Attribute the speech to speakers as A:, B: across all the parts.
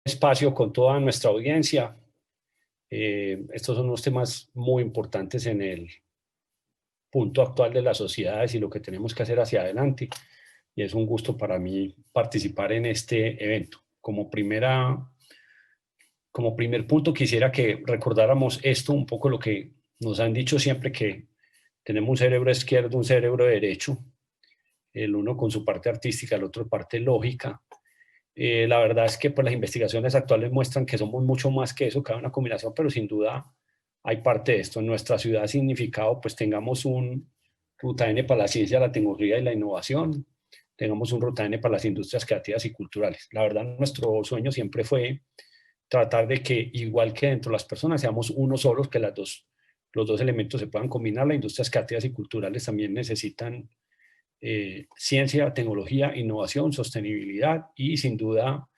A: espacio con toda nuestra audiencia. Estos son unos temas muy importantes en el punto actual de las sociedades y lo que tenemos que hacer hacia adelante. Y es un gusto para mí participar en este evento. Como primer punto quisiera que recordáramos esto, un poco lo que nos han dicho siempre, que tenemos un cerebro izquierdo, un cerebro derecho, el uno con su parte artística, el otro parte lógica. La verdad es que pues, las investigaciones actuales muestran que somos mucho más que eso, cada una combinación, pero sin duda hay parte de esto. En nuestra ciudad ha significado pues tengamos un ruta N para la ciencia, la tecnología y la innovación, tengamos un ruta N para las industrias creativas y culturales. La verdad, nuestro sueño siempre fue tratar de que, igual que dentro de las personas, seamos uno solos, que los dos elementos se puedan combinar. Las industrias creativas y culturales también necesitan ciencia, tecnología, innovación, sostenibilidad y sin duda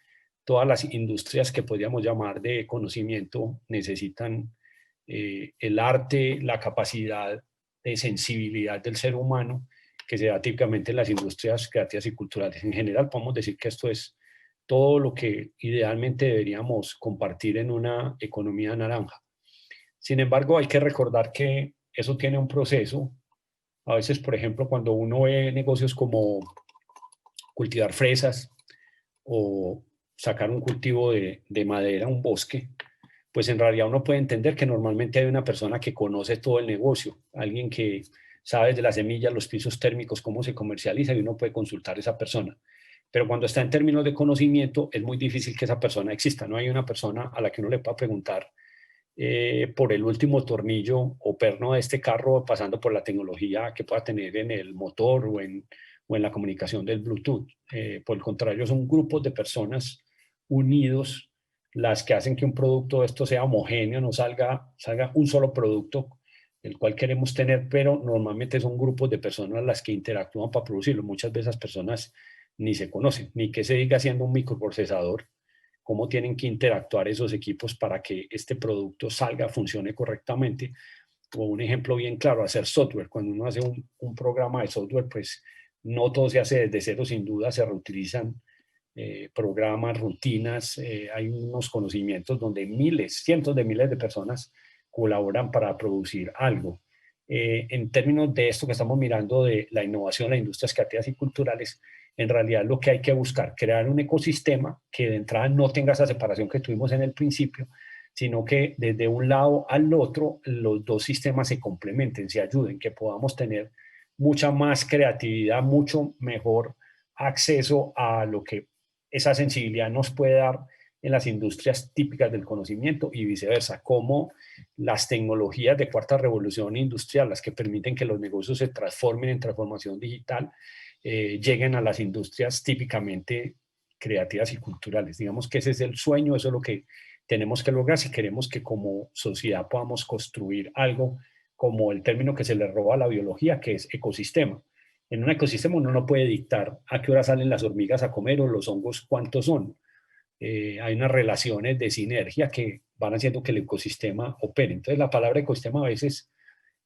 A: todas las industrias que podríamos llamar de conocimiento necesitan el arte, la capacidad de sensibilidad del ser humano que se da típicamente en las industrias creativas y culturales. En general podemos decir que esto es todo lo que idealmente deberíamos compartir en una economía naranja. Sin embargo, hay que recordar que eso tiene un proceso. A veces, por ejemplo, cuando uno ve negocios como cultivar fresas o sacar un cultivo de madera, un bosque, pues en realidad uno puede entender que normalmente hay una persona que conoce todo el negocio, alguien que sabe desde las semillas, los pisos térmicos, cómo se comercializa y uno puede consultar a esa persona. Pero cuando está en términos de conocimiento, es muy difícil que esa persona exista. No hay una persona a la que uno le pueda preguntar por el último tornillo o perno de este carro, pasando por la tecnología que pueda tener en el motor o en la comunicación del Bluetooth. Por el contrario, son grupos de personas unidos las que hacen que un producto de esto sea homogéneo, no salga un solo producto el cual queremos tener, pero normalmente son grupos de personas las que interactúan para producirlo. Muchas de esas personas ni se conocen, ni que se diga haciendo un microprocesador, cómo tienen que interactuar esos equipos para que este producto salga, funcione correctamente. O un ejemplo bien claro, hacer software. Cuando uno hace un programa de software, pues no todo se hace desde cero, sin duda se reutilizan programas, rutinas, hay unos conocimientos donde miles, cientos de miles de personas colaboran para producir algo. En términos de esto que estamos mirando de la innovación, las industrias creativas y culturales, en realidad lo que hay que buscar, crear un ecosistema que de entrada no tenga esa separación que tuvimos en el principio, sino que desde un lado al otro los dos sistemas se complementen, se ayuden, que podamos tener mucha más creatividad, mucho mejor acceso a lo que esa sensibilidad nos puede dar en las industrias típicas del conocimiento y viceversa, como las tecnologías de cuarta revolución industrial, las que permiten que los negocios se transformen en transformación digital, lleguen a las industrias típicamente creativas y culturales. Digamos que ese es el sueño, eso es lo que tenemos que lograr si queremos que como sociedad podamos construir algo como el término que se le roba a la biología, que es ecosistema. En un ecosistema uno no puede dictar a qué hora salen las hormigas a comer o los hongos cuántos son. Hay unas relaciones de sinergia que van haciendo que el ecosistema opere. Entonces la palabra ecosistema a veces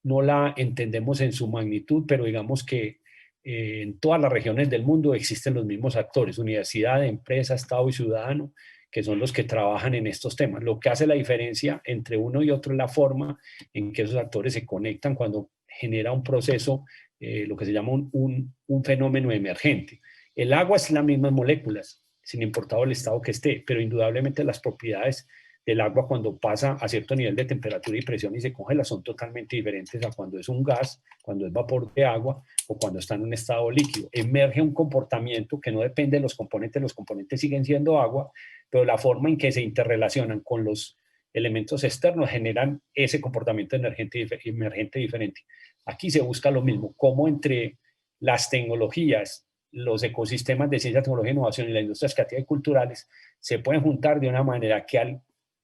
A: no la entendemos en su magnitud, pero digamos que en todas las regiones del mundo existen los mismos actores, universidad, empresa, Estado y ciudadano, que son los que trabajan en estos temas. Lo que hace la diferencia entre uno y otro es la forma en que esos actores se conectan cuando genera un proceso, lo que se llama un fenómeno emergente. El agua es las mismas moléculas, sin importar el estado que esté, pero indudablemente las propiedades del agua cuando pasa a cierto nivel de temperatura y presión y se congela son totalmente diferentes a cuando es un gas, cuando es vapor de agua o cuando está en un estado líquido. Emerge un comportamiento que no depende de los componentes siguen siendo agua, pero la forma en que se interrelacionan con los elementos externos generan ese comportamiento emergente diferente. Aquí se busca lo mismo, cómo entre las tecnologías, los ecosistemas de ciencia, tecnología e innovación y las industrias creativas y culturales se pueden juntar de una manera que al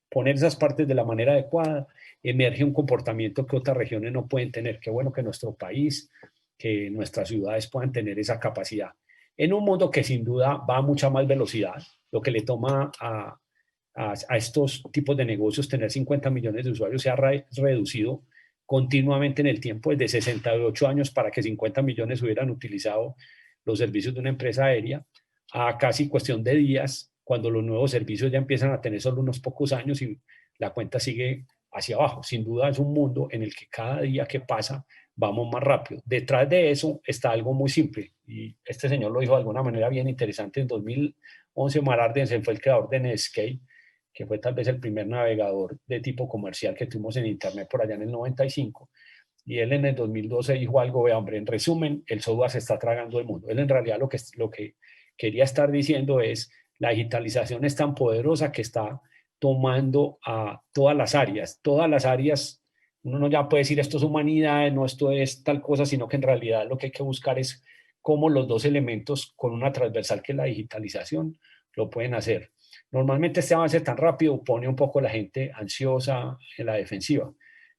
A: poner esas partes de la manera adecuada, emerge un comportamiento que otras regiones no pueden tener. Qué bueno que nuestro país, que nuestras ciudades puedan tener esa capacidad. En un mundo que sin duda va a mucha más velocidad, lo que le toma a estos tipos de negocios tener 50 millones de usuarios se ha reducido continuamente en el tiempo, desde 68 años para que 50 millones hubieran utilizado los servicios de una empresa aérea, a casi cuestión de días cuando los nuevos servicios ya empiezan a tener solo unos pocos años y la cuenta sigue hacia abajo. Sin duda es un mundo en el que cada día que pasa vamos más rápido. Detrás de eso está algo muy simple, y este señor lo dijo de alguna manera bien interesante. En 2011 Mar Ardensen fue el creador de Netscape, que fue tal vez el primer navegador de tipo comercial que tuvimos en Internet por allá en el 95. Y él en el 2012 dijo algo, vea, hombre, en resumen, el software se está tragando el mundo. Él en realidad lo que quería estar diciendo es, la digitalización es tan poderosa que está tomando a todas las áreas. Uno no ya puede decir esto es humanidad, no esto es tal cosa, sino que en realidad lo que hay que buscar es cómo los dos elementos con una transversal que es la digitalización lo pueden hacer. Normalmente este avance tan rápido pone un poco a la gente ansiosa en la defensiva,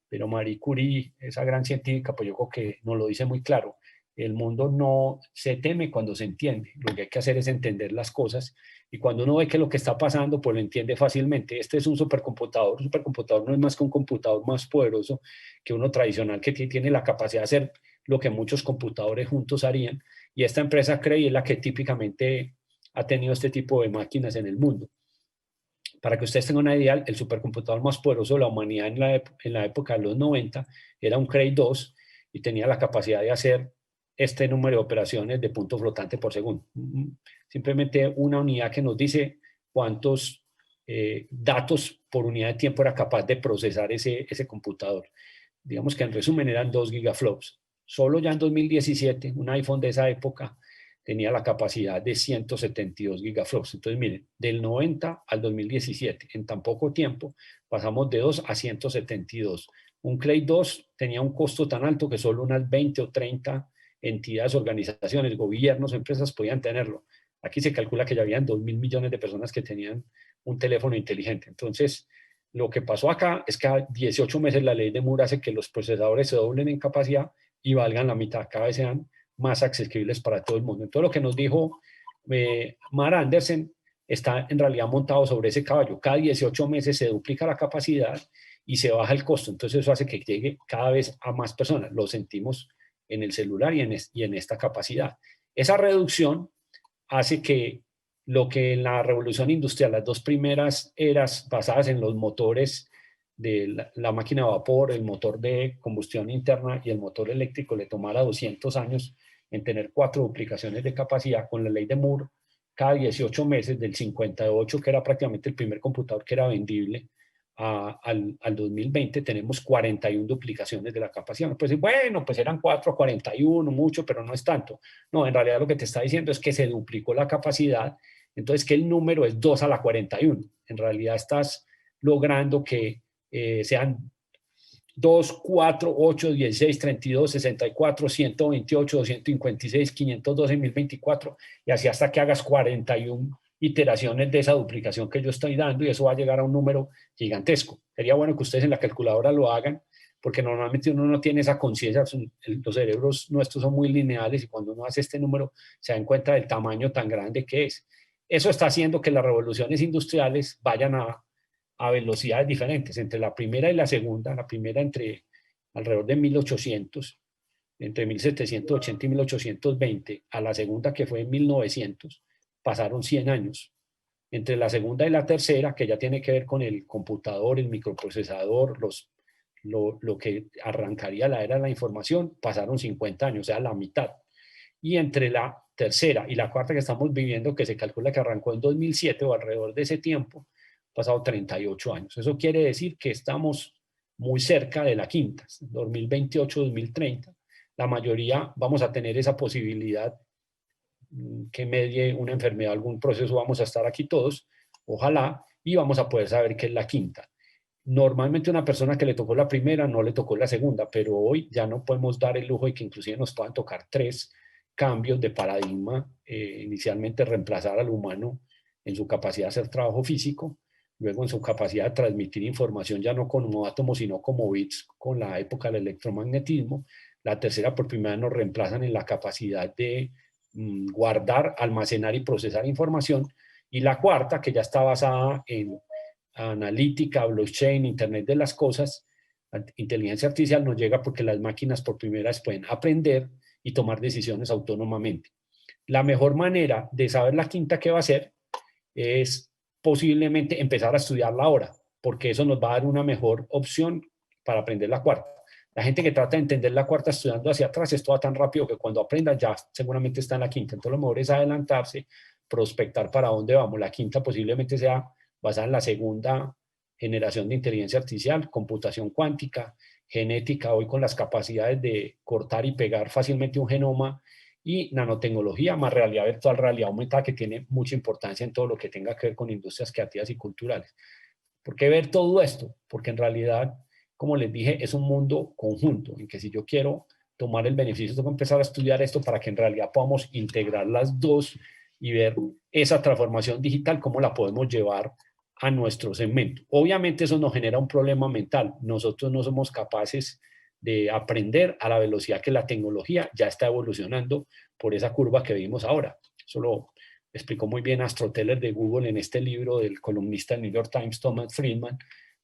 A: pero Marie Curie, esa gran científica, pues yo creo que nos lo dice muy claro. El mundo no se teme cuando se entiende. Lo que hay que hacer es entender las cosas, y cuando uno ve que lo que está pasando, pues lo entiende fácilmente. Este es un supercomputador. Un supercomputador no es más que un computador más poderoso que uno tradicional que tiene la capacidad de hacer lo que muchos computadores juntos harían. Y esta empresa Cray es la que típicamente ha tenido este tipo de máquinas en el mundo. Para que ustedes tengan una idea, el supercomputador más poderoso de la humanidad en la época de los 90 era un Cray 2 y tenía la capacidad de hacer este número de operaciones de punto flotante por segundo. Simplemente una unidad que nos dice cuántos datos por unidad de tiempo era capaz de procesar ese computador. Digamos que en resumen eran 2 gigaflops. Solo ya en 2017, un iPhone de esa época tenía la capacidad de 172 gigaflops. Entonces, miren, del 90 al 2017, en tan poco tiempo, pasamos de 2 a 172. Un Cray 2 tenía un costo tan alto que solo unas 20 o 30 entidades, organizaciones, gobiernos, empresas podían tenerlo. Aquí se calcula que ya habían 2.000 millones de personas que tenían un teléfono inteligente. Entonces, lo que pasó acá es que a 18 meses la ley de Moore hace que los procesadores se doblen en capacidad y valgan la mitad, cada vez sean más accesibles para todo el mundo. Entonces, lo que nos dijo Mar Andersen está en realidad montado sobre ese caballo. Cada 18 meses se duplica la capacidad y se baja el costo. Entonces, eso hace que llegue cada vez a más personas. Lo sentimos en el celular y en esta capacidad. Esa reducción hace que lo que en la revolución industrial, las dos primeras eras basadas en los motores de la máquina de vapor, el motor de combustión interna y el motor eléctrico, le tomara 200 años en tener 4 duplicaciones de capacidad. Con la ley de Moore, cada 18 meses, del 58, que era prácticamente el primer computador que era vendible, al 2020 tenemos 41 duplicaciones de la capacidad. Pues bueno, pues eran 4 a 41, mucho, pero no es tanto. No, en realidad lo que te está diciendo es que se duplicó la capacidad, entonces que el número es 2 a la 41. En realidad estás logrando que sean 2, 4, 8, 16, 32, 64, 128, 256, 512, 1024, y así hasta que hagas 41 iteraciones de esa duplicación que yo estoy dando, y eso va a llegar a un número gigantesco. Sería bueno que ustedes en la calculadora lo hagan, porque normalmente uno no tiene esa conciencia. Los cerebros nuestros son muy lineales, y cuando uno hace este número se da cuenta del tamaño tan grande que es. Eso está haciendo que las revoluciones industriales vayan a velocidades diferentes entre la primera y la segunda. La primera entre alrededor de 1800, entre 1780 y 1820, a la segunda, que fue en 1900, pasaron 100 años. Entre la segunda y la tercera, que ya tiene que ver con el computador, el microprocesador, lo que arrancaría la era de la información, pasaron 50 años, o sea, la mitad. Y entre la tercera y la cuarta que estamos viviendo, que se calcula que arrancó en 2007 o alrededor de ese tiempo, pasado 38 años. Eso quiere decir que estamos muy cerca de la quinta, 2028-2030. La mayoría vamos a tener esa posibilidad que medie una enfermedad, algún proceso, vamos a estar aquí todos, ojalá, y vamos a poder saber qué es la quinta. Normalmente una persona que le tocó la primera no le tocó la segunda, pero hoy ya no podemos dar el lujo de que inclusive nos puedan tocar 3 cambios de paradigma. Inicialmente reemplazar al humano en su capacidad de hacer trabajo físico, luego en su capacidad de transmitir información ya no como átomos sino como bits con la época del electromagnetismo. La tercera, por primera vez nos reemplazan en la capacidad de guardar, almacenar y procesar información. Y la cuarta, que ya está basada en analítica, blockchain, internet de las cosas, inteligencia artificial, nos llega porque las máquinas por primera vez pueden aprender y tomar decisiones autónomamente. La mejor manera de saber la quinta qué va a ser es posiblemente empezar a estudiarla ahora, porque eso nos va a dar una mejor opción para aprender la cuarta. La gente que trata de entender la cuarta estudiando hacia atrás, esto va tan rápido que cuando aprenda ya seguramente está en la quinta. Entonces lo mejor es adelantarse, prospectar para dónde vamos. La quinta posiblemente sea basada en la segunda generación de inteligencia artificial, computación cuántica, genética, hoy con las capacidades de cortar y pegar fácilmente un genoma, y nanotecnología más realidad virtual, realidad aumentada, que tiene mucha importancia en todo lo que tenga que ver con industrias creativas y culturales. ¿Por qué ver todo esto? Porque en realidad, como les dije, es un mundo conjunto, en que si yo quiero tomar el beneficio, tengo que empezar a estudiar esto para que en realidad podamos integrar las dos y ver esa transformación digital, cómo la podemos llevar a nuestro segmento. Obviamente eso nos genera un problema mental. Nosotros no somos capaces de aprender a la velocidad que la tecnología ya está evolucionando por esa curva que vimos ahora. Eso lo explicó muy bien Astro Teller de Google en este libro del columnista del New York Times, Thomas Friedman,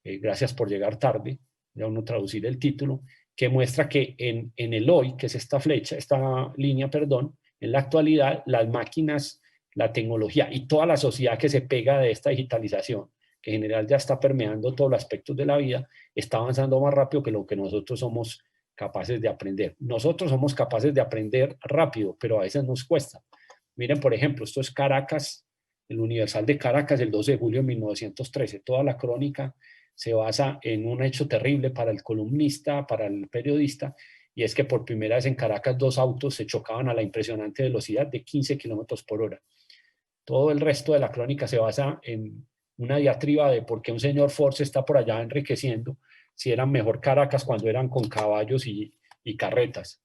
A: gracias por llegar tarde, ya uno traducir el título, que muestra que en el hoy, que es esta flecha, esta línea, perdón, en la actualidad, las máquinas, la tecnología y toda la sociedad que se pega de esta digitalización, que en general ya está permeando todos los aspectos de la vida, está avanzando más rápido que lo que nosotros somos capaces de aprender. Nosotros somos capaces de aprender rápido, pero a veces nos cuesta. Miren, por ejemplo, esto es Caracas, el Universal de Caracas, el 12 de julio de 1913. Toda la crónica se basa en un hecho terrible para el columnista, para el periodista, y es que por primera vez en Caracas dos autos se chocaban a la impresionante velocidad de 15 kilómetros por hora. Todo el resto de la crónica se basa en una diatriba de por qué un señor Ford se está por allá enriqueciendo, si eran mejor Caracas cuando eran con caballos y carretas.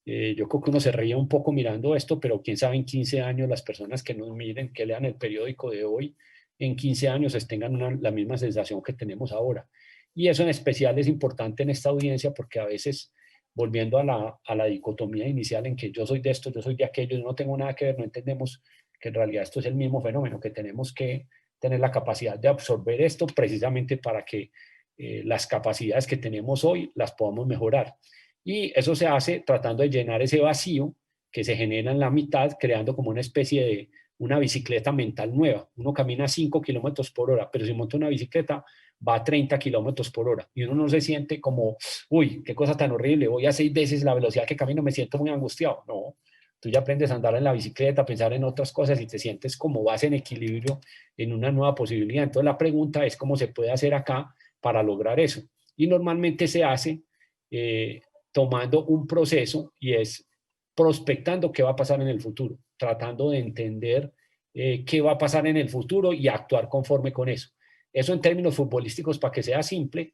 A: Yo creo que uno se ríe un poco mirando esto, pero quién sabe en 15 años las personas que nos miren, que lean el periódico de hoy, en 15 años tengan la misma sensación que tenemos ahora. Y eso en especial es importante en esta audiencia porque a veces, volviendo a la dicotomía inicial en que yo soy de esto, yo soy de aquello, yo no tengo nada que ver, no entendemos que en realidad esto es el mismo fenómeno, que tenemos que tener la capacidad de absorber esto precisamente para que las capacidades que tenemos hoy las podamos mejorar. Y eso se hace tratando de llenar ese vacío que se genera en la mitad, creando como una especie de una bicicleta mental nueva. Uno camina 5 kilómetros por hora, pero si monta una bicicleta va a 30 kilómetros por hora. Y uno no se siente como, uy, qué cosa tan horrible, voy a 6 veces la velocidad que camino, me siento muy angustiado. No, tú ya aprendes a andar en la bicicleta, a pensar en otras cosas y te sientes como vas en equilibrio en una nueva posibilidad. Entonces la pregunta es cómo se puede hacer acá para lograr eso. Y normalmente se hace tomando un proceso y es prospectando qué va a pasar en el futuro, tratando de entender qué va a pasar en el futuro y actuar conforme con eso. Eso en términos futbolísticos, para que sea simple,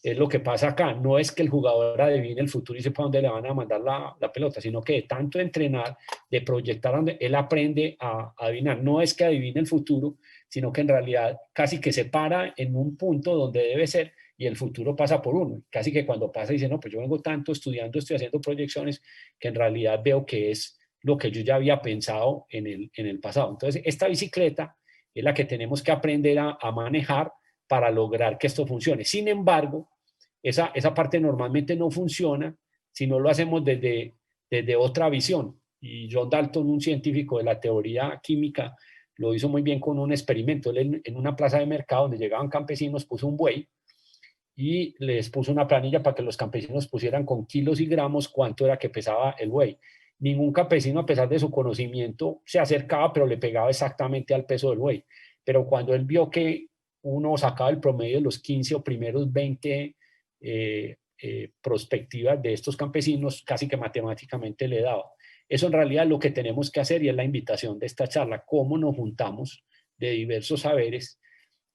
A: es lo que pasa acá. No es que el jugador adivine el futuro y sepa dónde le van a mandar la pelota, sino que de tanto entrenar, de proyectar donde él aprende a adivinar. No es que adivine el futuro, sino que en realidad casi que se para en un punto donde debe ser y el futuro pasa por uno. Casi que cuando pasa dice, no, pues yo vengo tanto estudiando, estoy haciendo proyecciones, que en realidad veo que es lo que yo ya había pensado en el pasado. Entonces, esta bicicleta es la que tenemos que aprender a manejar para lograr que esto funcione. Sin embargo, esa parte normalmente no funciona si no lo hacemos desde otra visión. Y John Dalton, un científico de la teoría química, lo hizo muy bien con un experimento. Él en una plaza de mercado donde llegaban campesinos puso un buey y les puso una planilla para que los campesinos pusieran con kilos y gramos cuánto era que pesaba el buey. Ningún campesino, a pesar de su conocimiento, se acercaba, pero le pegaba exactamente al peso del buey. Pero cuando él vio que uno sacaba el promedio de los 15 o primeros 20 perspectivas de estos campesinos, casi que matemáticamente le daba. Eso en realidad es lo que tenemos que hacer y es la invitación de esta charla, cómo nos juntamos de diversos saberes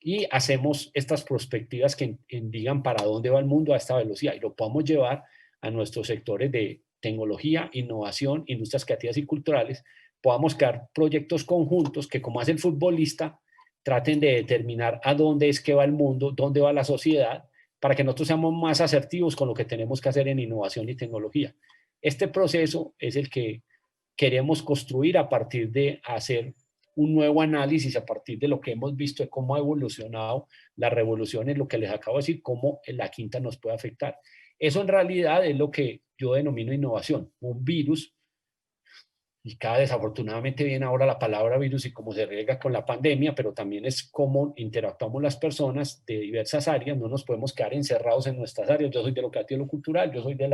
A: y hacemos estas perspectivas que digan para dónde va el mundo a esta velocidad y lo podamos llevar a nuestros sectores de tecnología, innovación, industrias creativas y culturales, podamos crear proyectos conjuntos que, como hace el futbolista, traten de determinar a dónde es que va el mundo, dónde va la sociedad, para que nosotros seamos más asertivos con lo que tenemos que hacer en innovación y tecnología. Este proceso es el que queremos construir a partir de hacer un nuevo análisis a partir de lo que hemos visto de cómo ha evolucionado la revolución en lo que les acabo de decir, cómo la quinta nos puede afectar. Eso en realidad es lo que yo denomino innovación. Un virus y cada desafortunadamente viene ahora la palabra virus y cómo se riega con la pandemia, pero también es cómo interactuamos las personas de diversas áreas, no nos podemos quedar encerrados en nuestras áreas, yo soy de lo creativo y lo cultural, yo soy del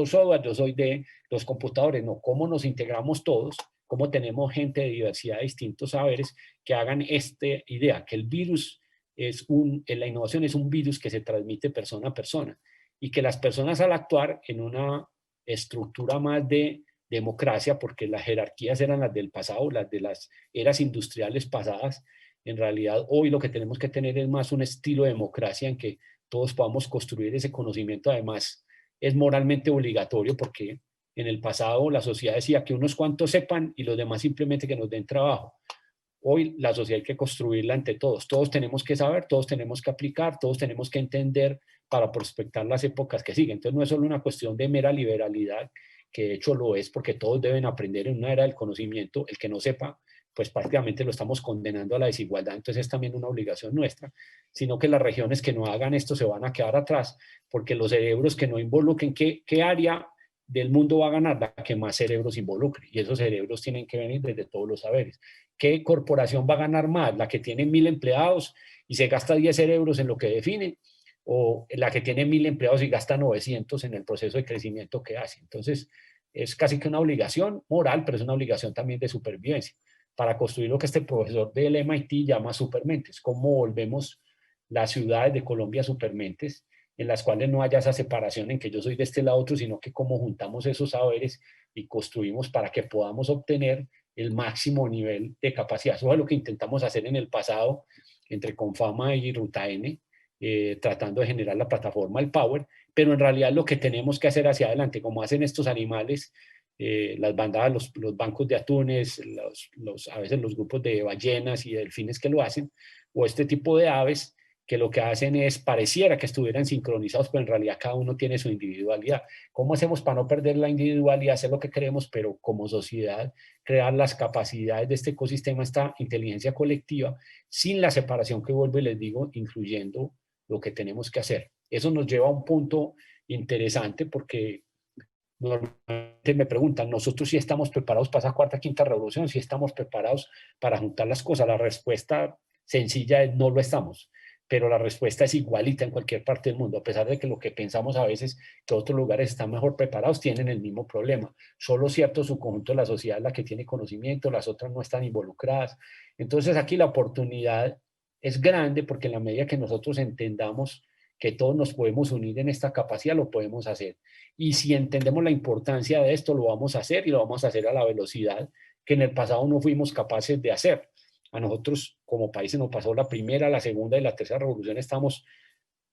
A: software, yo soy de los computadores, no, cómo nos integramos todos, cómo tenemos gente de diversidad de distintos saberes que hagan esta idea, que el virus la innovación es un virus que se transmite persona a persona y que las personas al actuar en una estructura más de democracia, porque las jerarquías eran las del pasado, las de las eras industriales pasadas. En realidad, hoy lo que tenemos que tener es más un estilo de democracia en que todos podamos construir ese conocimiento. Además, es moralmente obligatorio porque en el pasado la sociedad decía que unos cuantos sepan y los demás simplemente que nos den trabajo. Hoy la sociedad hay que construirla entre todos. Todos tenemos que saber, todos tenemos que aplicar, todos tenemos que entender para prospectar las épocas que siguen. Entonces no es solo una cuestión de mera liberalidad, que de hecho lo es porque todos deben aprender en una era del conocimiento. El que no sepa, pues prácticamente lo estamos condenando a la desigualdad, entonces es también una obligación nuestra, sino que las regiones que no hagan esto se van a quedar atrás, porque los cerebros que no involucren, ¿qué área del mundo va a ganar? La que más cerebros involucre, y esos cerebros tienen que venir desde todos los saberes. ¿Qué corporación va a ganar más? ¿La que tiene 1000 empleados y se gasta 10 cerebros en lo que define? ¿O la que tiene 1000 empleados y gasta 900 en el proceso de crecimiento que hace? Entonces, es casi que una obligación moral, pero es una obligación también de supervivencia para construir lo que este profesor del MIT llama supermentes. ¿Cómo volvemos las ciudades de Colombia supermentes en las cuales no haya esa separación en que yo soy de este lado otro, sino que cómo juntamos esos saberes y construimos para que podamos obtener el máximo nivel de capacidad? Eso es lo que intentamos hacer en el pasado entre Confama y Ruta N, tratando de generar la plataforma El Power, pero en realidad lo que tenemos que hacer hacia adelante, como hacen estos animales, las bandadas, los bancos de atunes, a veces los grupos de ballenas y delfines que lo hacen, o este tipo de aves que lo que hacen es, pareciera que estuvieran sincronizados, pero en realidad cada uno tiene su individualidad. ¿Cómo hacemos para no perder la individualidad, hacer lo que queremos, pero como sociedad crear las capacidades de este ecosistema, esta inteligencia colectiva, sin la separación que vuelvo y les digo, incluyendo lo que tenemos que hacer? Eso nos lleva a un punto interesante porque normalmente me preguntan, nosotros sí estamos preparados para esa cuarta, quinta revolución, sí estamos preparados para juntar las cosas. La respuesta sencilla es no lo estamos, pero la respuesta es igualita en cualquier parte del mundo, a pesar de que lo que pensamos a veces que otros lugares están mejor preparados, tienen el mismo problema. Solo cierto subconjunto de la sociedad es la que tiene conocimiento, las otras no están involucradas. Entonces aquí la oportunidad es grande porque en la medida que nosotros entendamos que todos nos podemos unir en esta capacidad, lo podemos hacer. Y si entendemos la importancia de esto, lo vamos a hacer y lo vamos a hacer a la velocidad que en el pasado no fuimos capaces de hacer. A nosotros como país nos pasó la primera, la segunda y la tercera revolución, estamos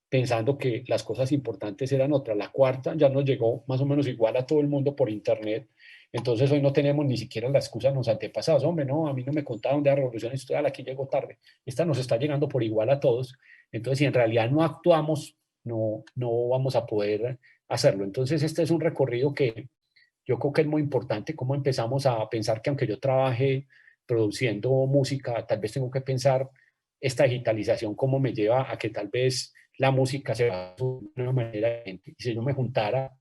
A: pensando que las cosas importantes eran otras. La cuarta ya nos llegó más o menos igual a todo el mundo por internet. Entonces hoy no tenemos ni siquiera la excusa de los antepasados. Hombre, no, a mí no me contaron de la revolución industrial, aquí llegó tarde. Esta nos está llegando por igual a todos. Entonces, si en realidad no actuamos, no vamos a poder hacerlo. Entonces, este es un recorrido que yo creo que es muy importante, cómo empezamos a pensar que aunque yo trabaje produciendo música, tal vez tengo que pensar esta digitalización, cómo me lleva a que tal vez la música se va de una manera diferente. Y si yo me juntara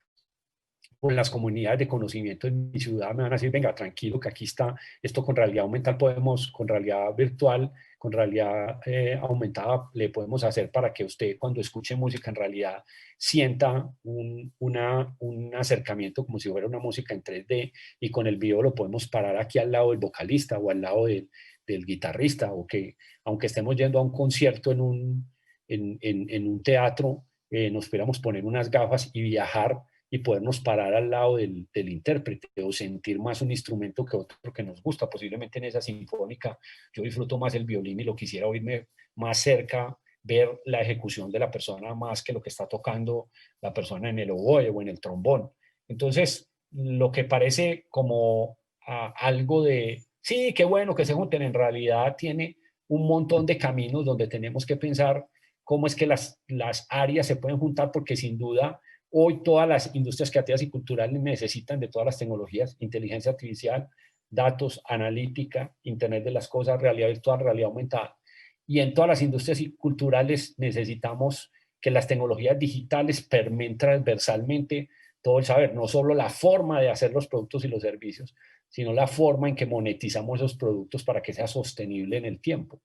A: con las comunidades de conocimiento en mi ciudad, me van a decir, venga, tranquilo, que aquí está esto con realidad aumental, podemos, con realidad virtual, con realidad aumentada, le podemos hacer para que usted cuando escuche música en realidad sienta un acercamiento como si fuera una música en 3D, y con el video lo podemos parar aquí al lado del vocalista o al lado del guitarrista, o que aunque estemos yendo a un concierto en un teatro, nos pudiéramos poner unas gafas y viajar y podernos parar al lado del intérprete o sentir más un instrumento que otro que nos gusta. Posiblemente en esa sinfónica yo disfruto más el violín y lo quisiera oírme más cerca, ver la ejecución de la persona más que lo que está tocando la persona en el oboe o en el trombón. Entonces, lo que parece como algo de, sí, qué bueno que se junten, en realidad tiene un montón de caminos donde tenemos que pensar cómo es que las áreas se pueden juntar, porque sin duda hoy todas las industrias creativas y culturales necesitan de todas las tecnologías: inteligencia artificial, datos, analítica, Internet de las cosas, realidad virtual, realidad aumentada. Y en todas las industrias culturales necesitamos que las tecnologías digitales permeen transversalmente todo el saber, no solo la forma de hacer los productos y los servicios, sino la forma en que monetizamos esos productos para que sea sostenible en el tiempo.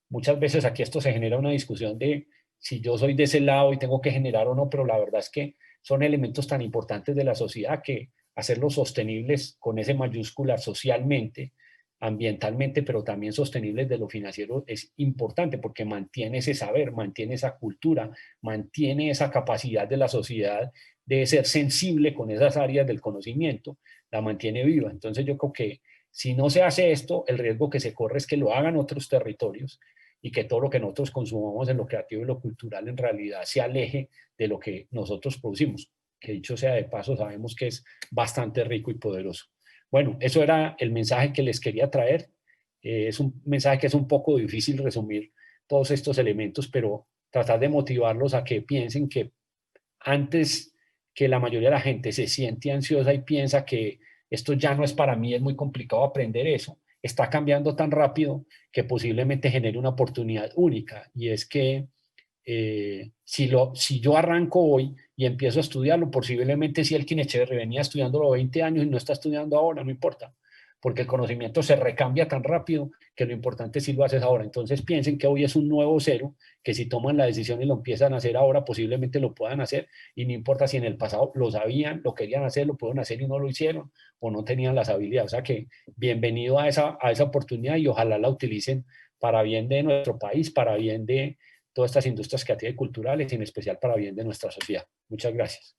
A: Muchas veces aquí esto se genera una discusión de si yo soy de ese lado y tengo que generar o no, pero la verdad es que son elementos tan importantes de la sociedad que hacerlos sostenibles con ese mayúscula socialmente, ambientalmente, pero también sostenibles de lo financiero es importante porque mantiene ese saber, mantiene esa cultura, mantiene esa capacidad de la sociedad de ser sensible con esas áreas del conocimiento, la mantiene viva. Entonces yo creo que si no se hace esto, el riesgo que se corre es que lo hagan otros territorios y que todo lo que nosotros consumamos en lo creativo y lo cultural en realidad se aleje de lo que nosotros producimos, que dicho sea de paso sabemos que es bastante rico y poderoso. Bueno, eso era el mensaje que les quería traer. Es un mensaje que es un poco difícil resumir todos estos elementos, pero tratar de motivarlos a que piensen que antes que la mayoría de la gente se siente ansiosa y piensa que esto ya no es para mí, es muy complicado aprender eso, está cambiando tan rápido que posiblemente genere una oportunidad única. Y es que si yo arranco hoy y empiezo a estudiarlo, posiblemente si Elkin Echeverri venía estudiándolo 20 años y no está estudiando ahora, no importa, porque el conocimiento se recambia tan rápido que lo importante es si lo haces ahora. Entonces piensen que hoy es un nuevo cero, que si toman la decisión y lo empiezan a hacer ahora, posiblemente lo puedan hacer, y no importa si en el pasado lo sabían, lo querían hacer, lo pueden hacer y no lo hicieron, o no tenían las habilidades. O sea que bienvenido a esa oportunidad y ojalá la utilicen para bien de nuestro país, para bien de todas estas industrias creativas y culturales y en especial para bien de nuestra sociedad. Muchas gracias.